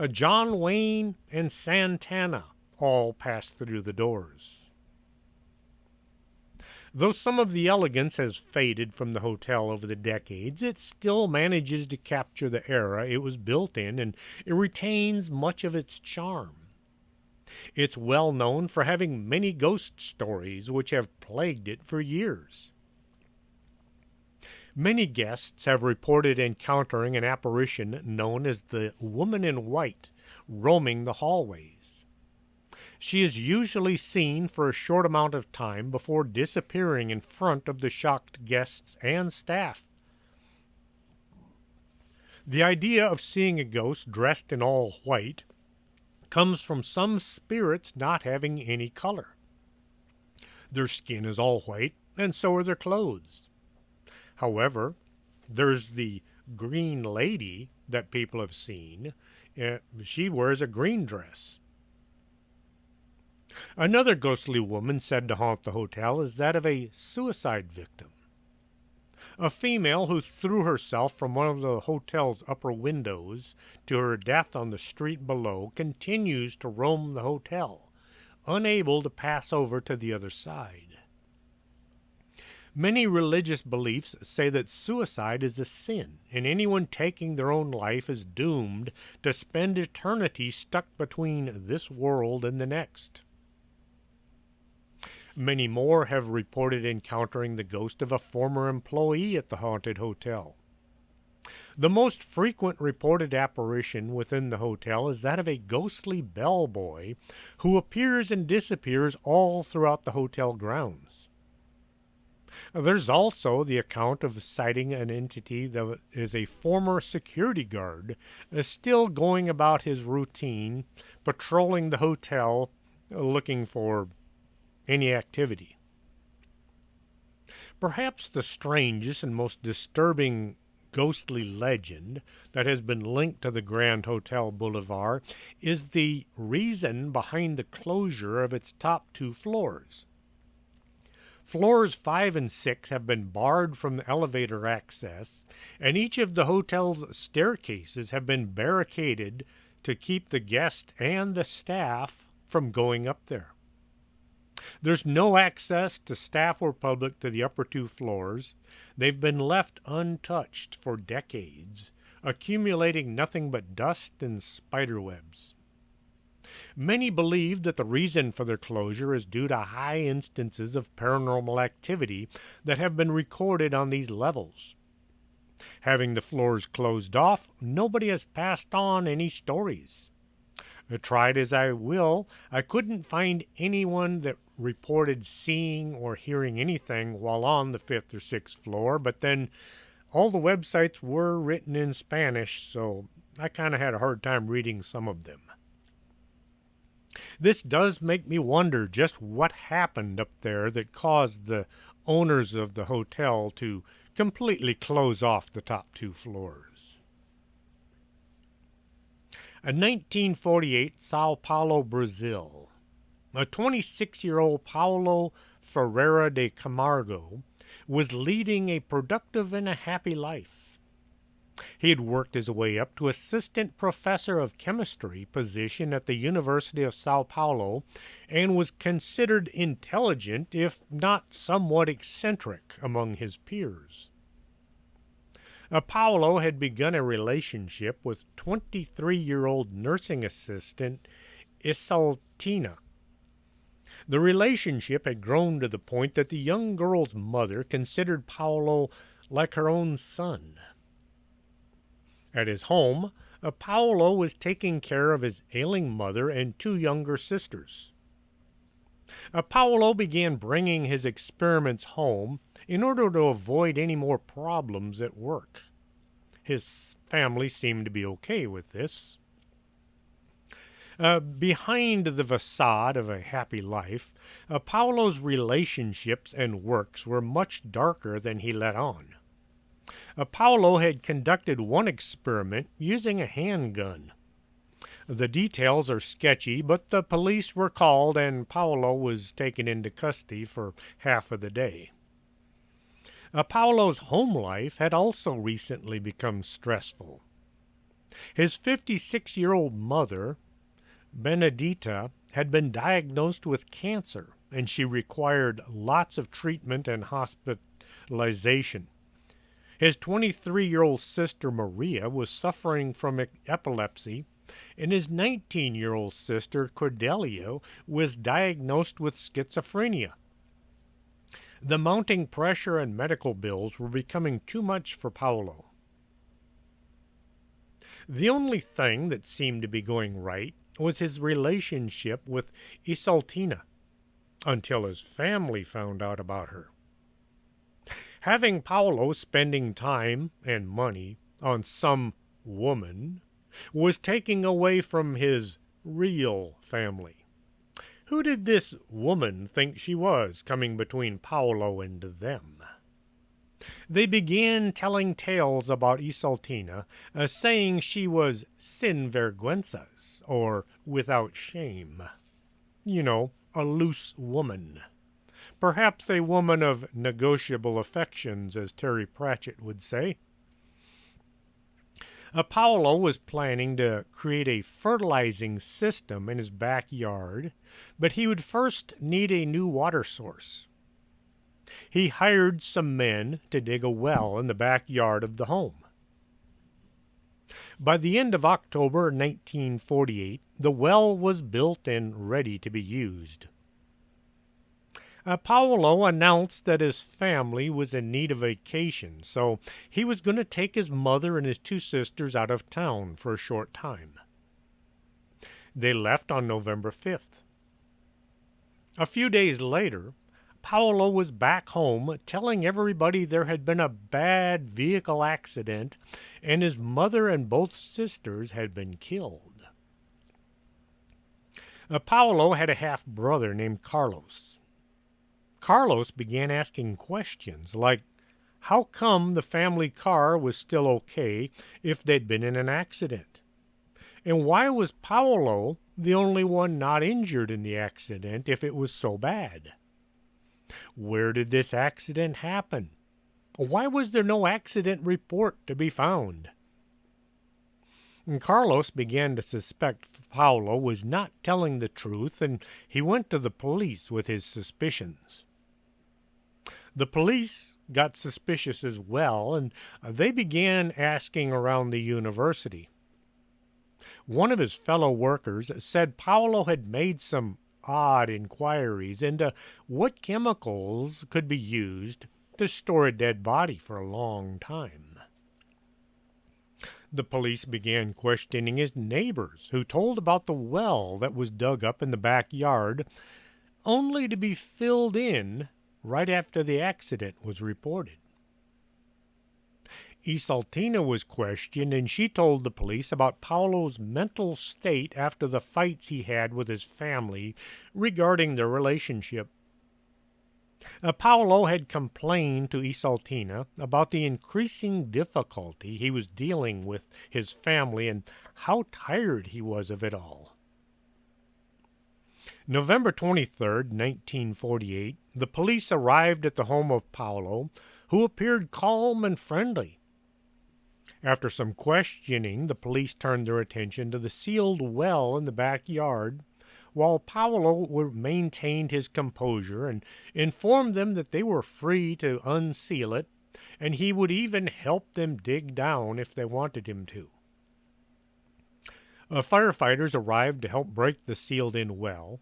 John Wayne, and Santana all passed through the doors. Though some of the elegance has faded from the hotel over the decades, it still manages to capture the era it was built in, and it retains much of its charm. It's well known for having many ghost stories which have plagued it for years. Many guests have reported encountering an apparition known as the Woman in White roaming the hallways. She is usually seen for a short amount of time before disappearing in front of the shocked guests and staff. The idea of seeing a ghost dressed in all white comes from some spirits not having any color. Their skin is all white, and so are their clothes. However, there's the green lady that people have seen. She wears a green dress. Another ghostly woman said to haunt the hotel is that of a suicide victim. A female who threw herself from one of the hotel's upper windows to her death on the street below continues to roam the hotel, unable to pass over to the other side. Many religious beliefs say that suicide is a sin, and anyone taking their own life is doomed to spend eternity stuck between this world and the next. Many more have reported encountering the ghost of a former employee at the haunted hotel. The most frequent reported apparition within the hotel is that of a ghostly bellboy who appears and disappears all throughout the hotel grounds. There's also the account of sighting an entity that is a former security guard, still going about his routine, patrolling the hotel, looking for any activity. Perhaps the strangest and most disturbing ghostly legend that has been linked to the Grand Hotel Boulevard is the reason behind the closure of its top two floors. Floors 5 and 6 have been barred from elevator access, and each of the hotel's staircases have been barricaded to keep the guests and the staff from going up there. There's no access to staff or public to the upper two floors. They've been left untouched for decades, accumulating nothing but dust and spiderwebs. Many believe that the reason for their closure is due to high instances of paranormal activity that have been recorded on these levels. Having the floors closed off, nobody has passed on any stories. Tried as I will, I couldn't find anyone that reported seeing or hearing anything while on the 5th or 6th floor, but then all the websites were written in Spanish, so I kind of had a hard time reading some of them. This does make me wonder just what happened up there that caused the owners of the hotel to completely close off the top 2 floors. In 1948, Sao Paulo, Brazil, a 26-year-old Paulo Ferreira de Camargo was leading a productive and a happy life. He had worked his way up to assistant professor of chemistry position at the University of Sao Paulo and was considered intelligent, if not somewhat eccentric, among his peers. Paulo had begun a relationship with 23-year-old nursing assistant Isaltina. The relationship had grown to the point that the young girl's mother considered Paulo like her own son. At his home, Paulo was taking care of his ailing mother and 2 younger sisters. Paulo began bringing his experiments home in order to avoid any more problems at work. His family seemed to be okay with this. Behind the facade of a happy life, Paulo's relationships and works were much darker than he let on. Paulo had conducted one experiment using a handgun. The details are sketchy, but the police were called and Paulo was taken into custody for half of the day. Paulo's home life had also recently become stressful. His 56-year-old mother, Benedita, had been diagnosed with cancer, and she required lots of treatment and hospitalization. His 23-year-old sister Maria was suffering from epilepsy, and his 19-year-old sister Cordelia was diagnosed with schizophrenia. The mounting pressure and medical bills were becoming too much for Paulo. The only thing that seemed to be going right was his relationship with Isaltina, until his family found out about her. Having Paulo spending time and money on some woman was taking away from his real family. Who did this woman think she was, coming between Paulo and them? They began telling tales about Isaltina, saying she was sin vergüenzas, or without shame. You know, a loose woman. Perhaps a woman of negotiable affections, as Terry Pratchett would say. Paulo was planning to create a fertilizing system in his backyard, but he would first need a new water source. He hired some men to dig a well in the backyard of the home. By the end of October 1948, the well was built and ready to be used. Paulo announced that his family was in need of vacation, so he was going to take his mother and his 2 sisters out of town for a short time. They left on November 5th. A few days later, Paulo was back home telling everybody there had been a bad vehicle accident and his mother and both sisters had been killed. Paulo had a half-brother named Carlos. Carlos began asking questions like, how come the family car was still okay if they'd been in an accident? And why was Paulo the only one not injured in the accident if it was so bad? Where did this accident happen? Why was there no accident report to be found? And Carlos began to suspect Paulo was not telling the truth, and he went to the police with his suspicions. The police got suspicious as well, and they began asking around the university. One of his fellow workers said Paulo had made some odd inquiries into what chemicals could be used to store a dead body for a long time. The police began questioning his neighbors, who told about the well that was dug up in the backyard, only to be filled in right after the accident was reported. Isaltina was questioned, and she told the police about Paolo's mental state after the fights he had with his family regarding their relationship. Paolo had complained to Isaltina about the increasing difficulty he was dealing with his family and how tired he was of it all. November 23rd, 1948, the police arrived at the home of Paolo, who appeared calm and friendly. After some questioning, the police turned their attention to the sealed well in the backyard, while Paolo maintained his composure and informed them that they were free to unseal it, and he would even help them dig down if they wanted him to. Firefighters arrived to help break the sealed-in well.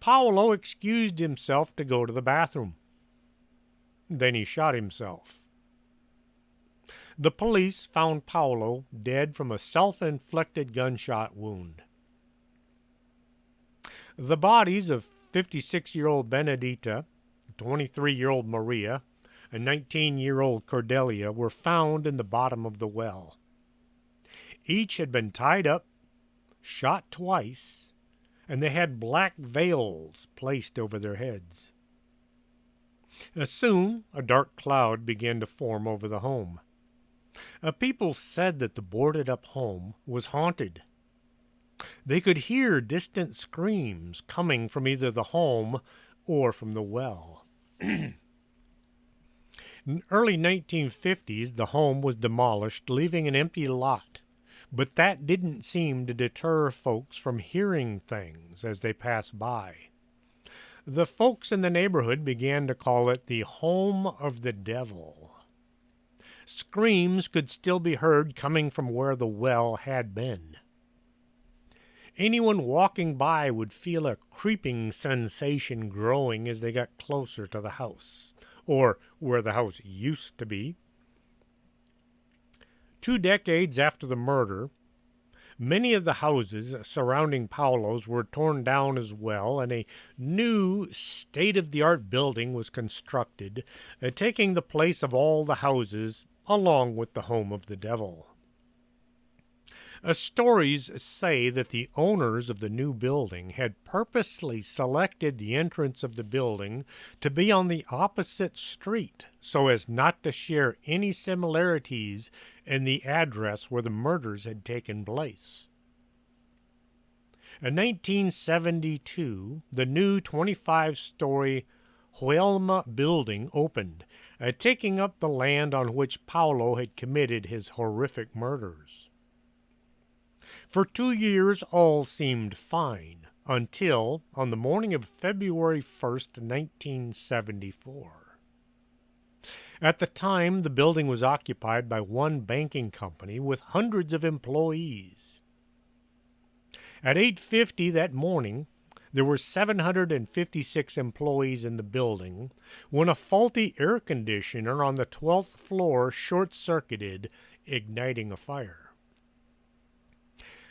Paolo excused himself to go to the bathroom. Then he shot himself. The police found Paolo dead from a self-inflicted gunshot wound. The bodies of 56-year-old Benedita, 23-year-old Maria, and 19-year-old Cordelia were found in the bottom of the well. Each had been tied up, shot twice, and they had black veils placed over their heads. Soon, a dark cloud began to form over the home. People said that the boarded-up home was haunted. They could hear distant screams coming from either the home or from the well. In the early 1950s, the home was demolished, leaving an empty lot. But that didn't seem to deter folks from hearing things as they passed by. The folks in the neighborhood began to call it the home of the devil. Screams could still be heard coming from where the well had been. Anyone walking by would feel a creeping sensation growing as they got closer to the house, or where the house used to be. 2 decades after the murder, many of the houses surrounding Paolo's were torn down as well, and a new state-of-the-art building was constructed, taking the place of all the houses along with the home of the devil. Stories say that the owners of the new building had purposely selected the entrance of the building to be on the opposite street so as not to share any similarities in the address where the murders had taken place. In 1972, the new 25-story Huelma building opened, taking up the land on which Paolo had committed his horrific murders. For 2 years, all seemed fine, until on the morning of February 1st, 1974. At the time, the building was occupied by one banking company with hundreds of employees. At 8:50 that morning, there were 756 employees in the building when a faulty air conditioner on the 12th floor short-circuited, igniting a fire.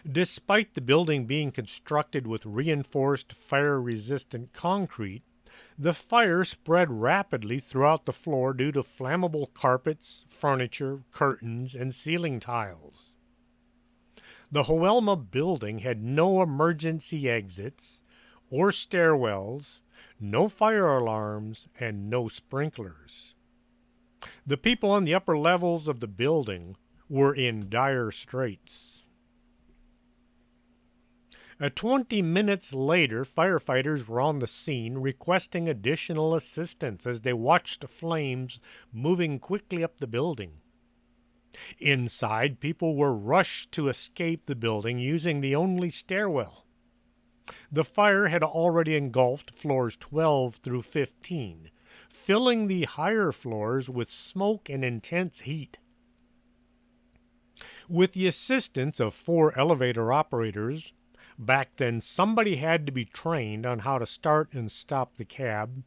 Despite the building being constructed with reinforced fire-resistant concrete, the fire spread rapidly throughout the floor due to flammable carpets, furniture, curtains, and ceiling tiles. The Huelma building had no emergency exits or stairwells, no fire alarms, and no sprinklers. The people on the upper levels of the building were in dire straits. 20 minutes later, firefighters were on the scene requesting additional assistance as they watched flames moving quickly up the building. Inside, people were rushed to escape the building using the only stairwell. The fire had already engulfed floors 12 through 15, filling the higher floors with smoke and intense heat. With the assistance of 4 elevator operators, back then somebody had to be trained on how to start and stop the cab,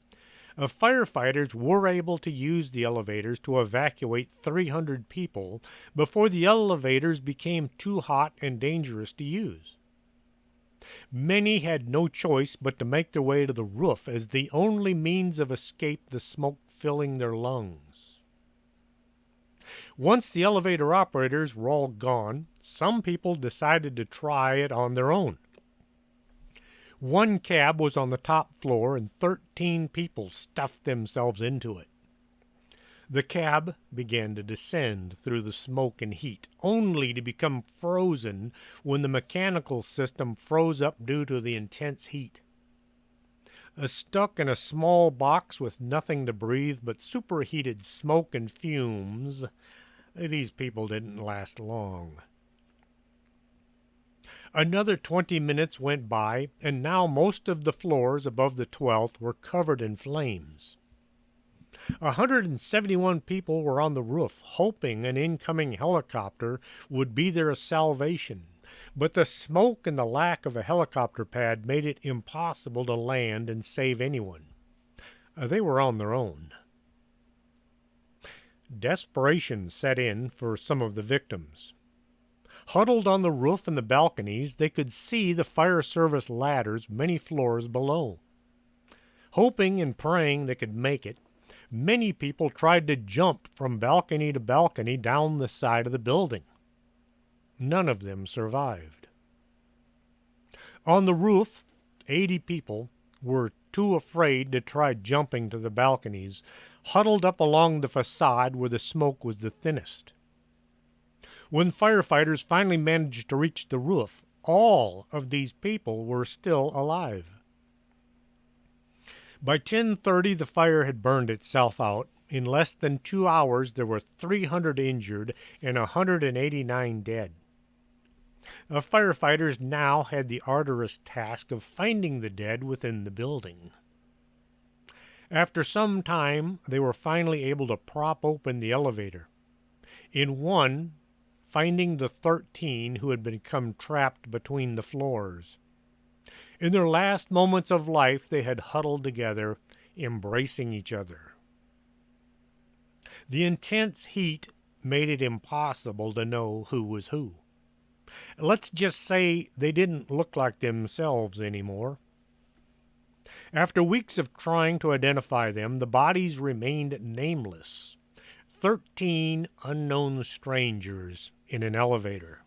firefighters were able to use the elevators to evacuate 300 people before the elevators became too hot and dangerous to use. Many had no choice but to make their way to the roof as the only means of escape, the smoke filling their lungs. Once the elevator operators were all gone, some people decided to try it on their own. One cab was on the top floor, and 13 people stuffed themselves into it. The cab began to descend through the smoke and heat, only to become frozen when the mechanical system froze up due to the intense heat. Stuck in a small box with nothing to breathe but superheated smoke and fumes, these people didn't last long. Another 20 minutes went by, and now most of the floors above the 12th were covered in flames. 171 people were on the roof, hoping an incoming helicopter would be their salvation, but the smoke and the lack of a helicopter pad made it impossible to land and save anyone. They were on their own. Desperation set in for some of the victims. Huddled on the roof and the balconies, they could see the fire service ladders many floors below. Hoping and praying they could make it, many people tried to jump from balcony to balcony down the side of the building. None of them survived. On the roof, 80 people were too afraid to try jumping to the balconies, huddled up along the facade where the smoke was the thinnest. When firefighters finally managed to reach the roof, all of these people were still alive. By 10:30, the fire had burned itself out. In less than 2 hours, there were 300 injured and 189 dead. Firefighters now had the arduous task of finding the dead within the building. After some time, they were finally able to prop open the elevator. In one, finding the 13 who had become trapped between the floors. In their last moments of life, they had huddled together, embracing each other. The intense heat made it impossible to know who was who. Let's just say they didn't look like themselves anymore. After weeks of trying to identify them, the bodies remained nameless. 13 unknown strangers in an elevator.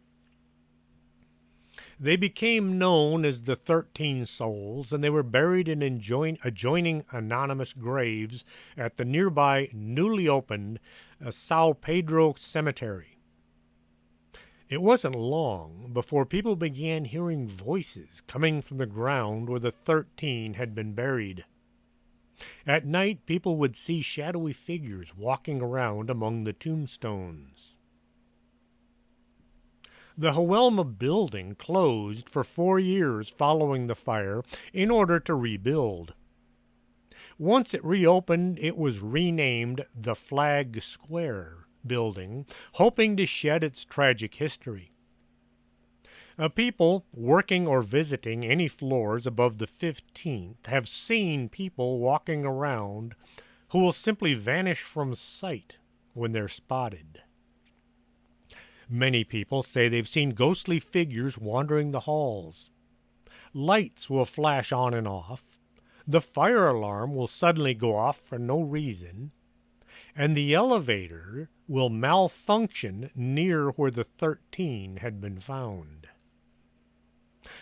They became known as the 13 Souls, and they were buried in adjoining anonymous graves at the nearby, newly opened Sao Pedro Cemetery. It wasn't long before people began hearing voices coming from the ground where the 13 had been buried. At night, people would see shadowy figures walking around among the tombstones. The Huelma building closed for 4 years following the fire in order to rebuild. Once it reopened, it was renamed the Flag Square building, hoping to shed its tragic history. People working or visiting any floors above the 15th have seen people walking around who will simply vanish from sight when they're spotted. Many people say they've seen ghostly figures wandering the halls. Lights will flash on and off. The fire alarm will suddenly go off for no reason. And the elevator will malfunction near where the 13 had been found.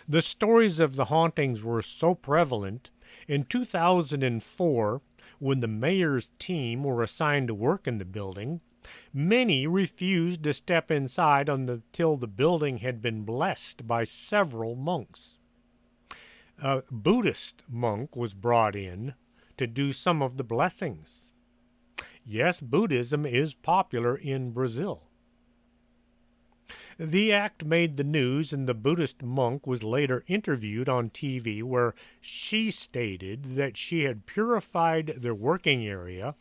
The stories of the hauntings were so prevalent, in 2004, when the mayor's team were assigned to work in the building, many refused to step inside until the building had been blessed by several monks. A Buddhist monk was brought in to do some of the blessings. Yes, Buddhism is popular in Brazil. The act made the news, and the Buddhist monk was later interviewed on TV, where she stated that she had purified their working area,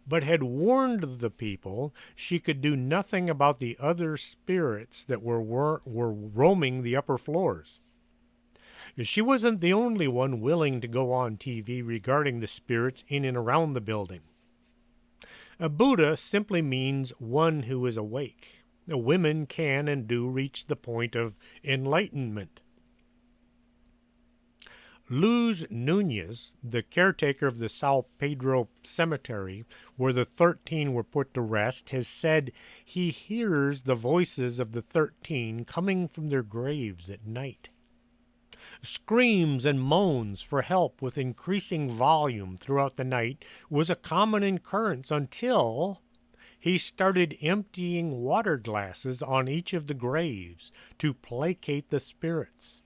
but had warned the people she could do nothing about the other spirits that were roaming the upper floors. She wasn't the only one willing to go on TV regarding the spirits in and around the building. A Buddha simply means one who is awake. Women can and do reach the point of enlightenment. Luz Nunez, the caretaker of the Sao Pedro cemetery, where the 13 were put to rest, has said he hears the voices of the 13 coming from their graves at night. Screams and moans for help with increasing volume throughout the night was a common occurrence until he started emptying water glasses on each of the graves to placate the spirits.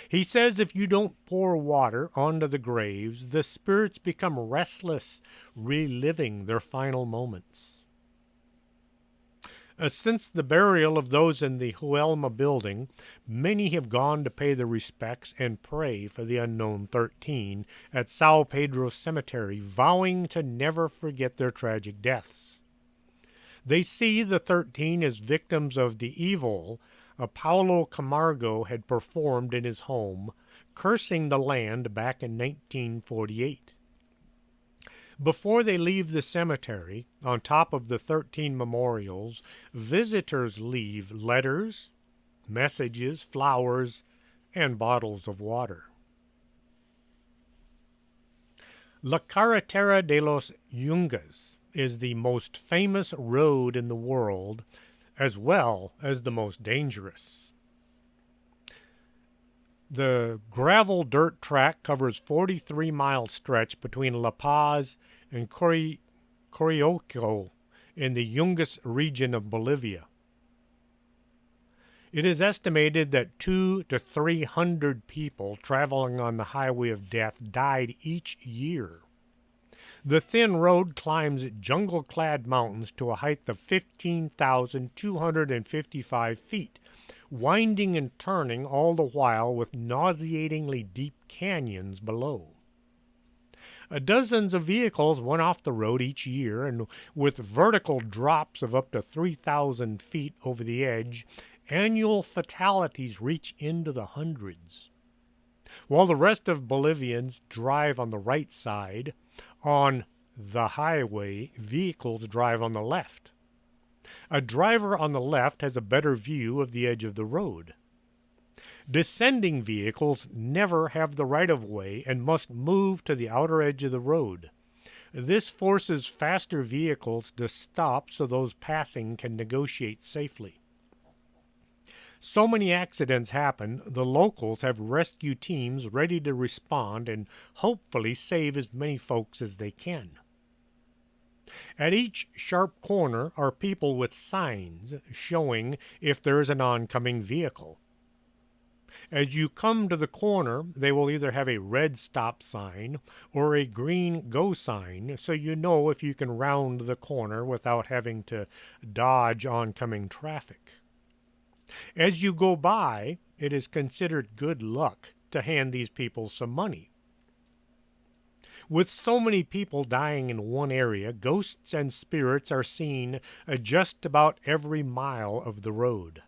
He says if you don't pour water onto the graves, the spirits become restless, reliving their final moments. Since the burial of those in the Huelma building, many have gone to pay their respects and pray for the unknown 13 at Sao Pedro Cemetery, vowing to never forget their tragic deaths. They see the 13 as victims of the evil Paulo Camargo had performed in his home, cursing the land back in 1948. Before they leave the cemetery, on top of the 13 memorials, visitors leave letters, messages, flowers, and bottles of water. La Carretera de los Yungas is the most famous road in the world, as well as the most dangerous. The gravel dirt track covers 43-mile stretch between La Paz and Corioco in the Yungas region of Bolivia. It is estimated that 200 to 300 people traveling on the highway of death died each year. The thin road climbs jungle-clad mountains to a height of 15,255 feet, winding and turning all the while with nauseatingly deep canyons below. Dozens of vehicles went off the road each year, and with vertical drops of up to 3,000 feet over the edge, annual fatalities reach into the hundreds. While the rest of Bolivians drive on the right side, on the highway, vehicles drive on the left. A driver on the left has a better view of the edge of the road. Descending vehicles never have the right-of-way and must move to the outer edge of the road. This forces faster vehicles to stop so those passing can negotiate safely. So many accidents happen, the locals have rescue teams ready to respond and hopefully save as many folks as they can. At each sharp corner are people with signs showing if there is an oncoming vehicle. As you come to the corner, they will either have a red stop sign or a green go sign, so you know if you can round the corner without having to dodge oncoming traffic. As you go by, it is considered good luck to hand these people some money. With so many people dying in one area, ghosts and spirits are seen just about every mile of the road.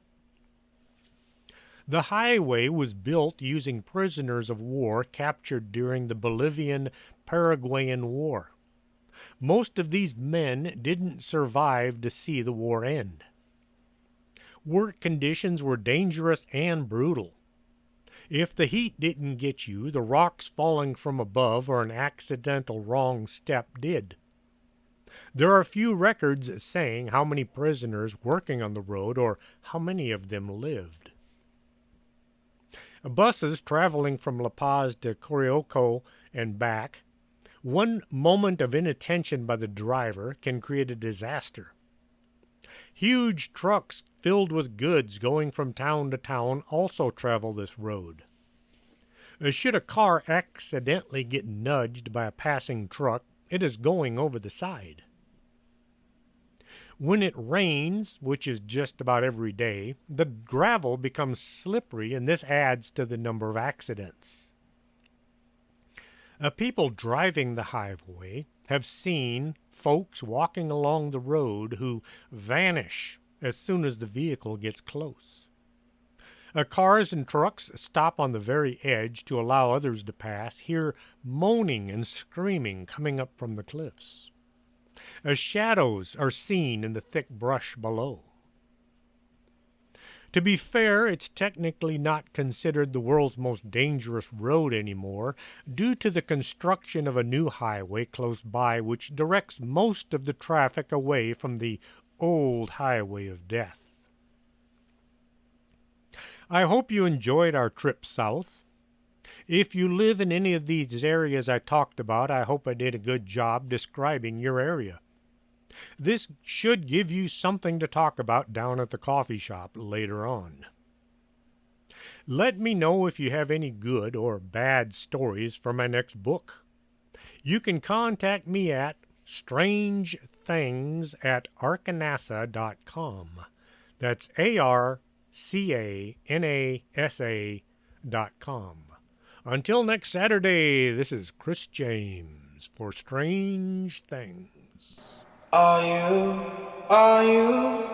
The highway was built using prisoners of war captured during the Bolivian-Paraguayan War. Most of these men didn't survive to see the war end. Work conditions were dangerous and brutal. If the heat didn't get you, the rocks falling from above or an accidental wrong step did. There are few records saying how many prisoners working on the road or how many of them lived. Buses traveling from La Paz to Corioco and back, one moment of inattention by the driver can create a disaster. Huge trucks filled with goods going from town to town also travel this road. Should a car accidentally get nudged by a passing truck, it is going over the side. When it rains, which is just about every day, the gravel becomes slippery, and this adds to the number of accidents. People driving the highway have seen folks walking along the road who vanish as soon as the vehicle gets close. Cars and trucks stop on the very edge to allow others to pass, hear moaning and screaming coming up from the cliffs. Shadows are seen in the thick brush below. To be fair, it's technically not considered the world's most dangerous road anymore due to the construction of a new highway close by which directs most of the traffic away from the old highway of death. I hope you enjoyed our trip south. If you live in any of these areas I talked about, I hope I did a good job describing your area. This should give you something to talk about down at the coffee shop later on. Let me know if you have any good or bad stories for my next book. You can contact me at strangethings@arcanasa.com. That's ARCANASA.com. Until next Saturday, this is Chris James for Strange Things. Are you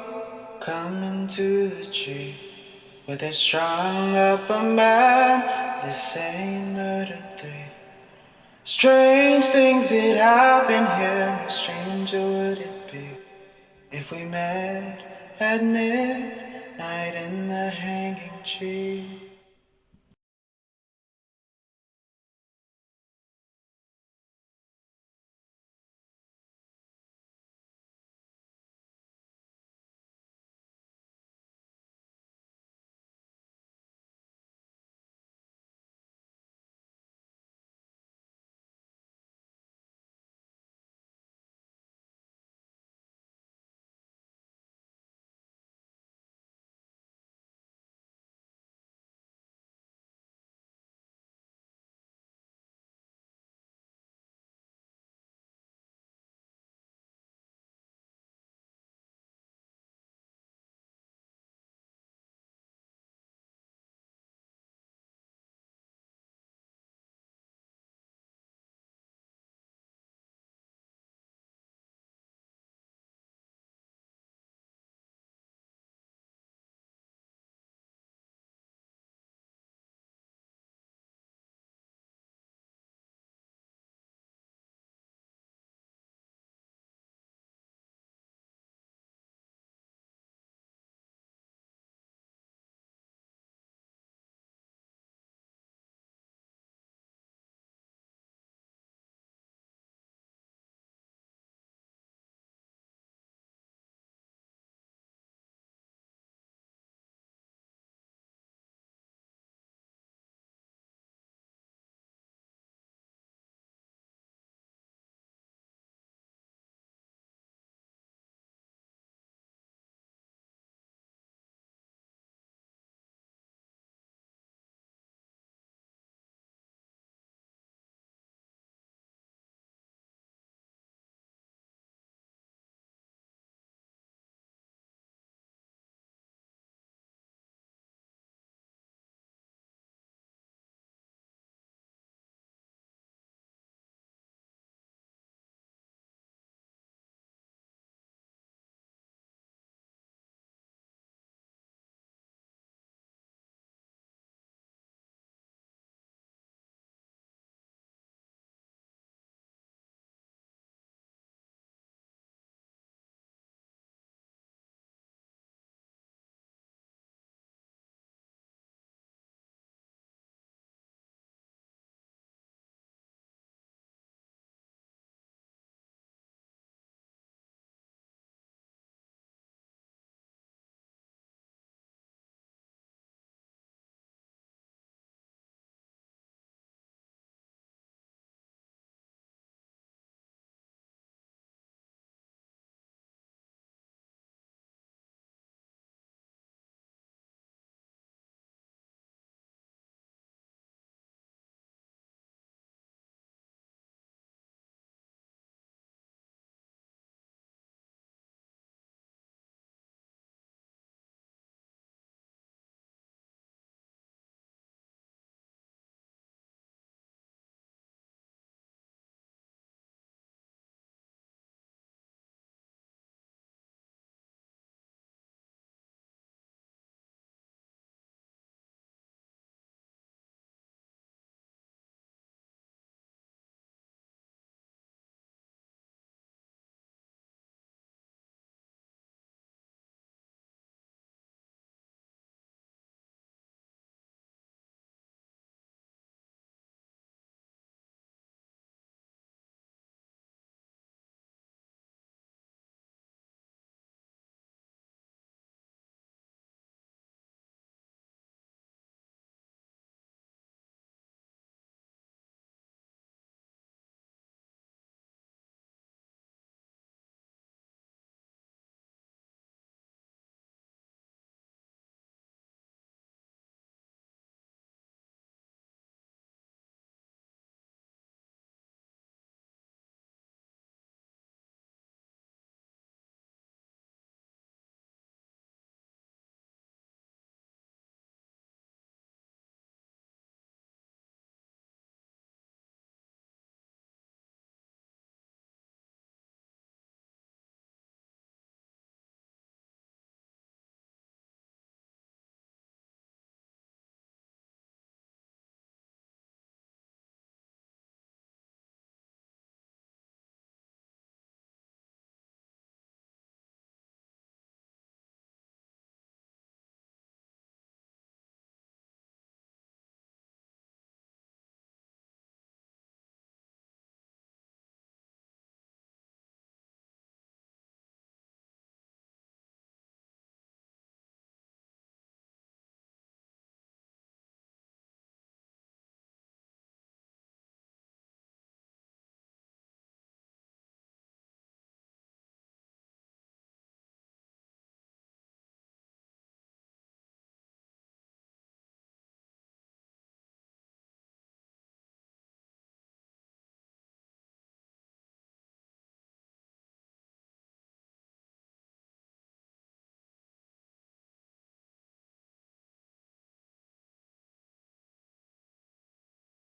coming to the tree where they strung up a man? They say murder 3. Strange things that happen here, no stranger would it be if we met at midnight in the hanging tree.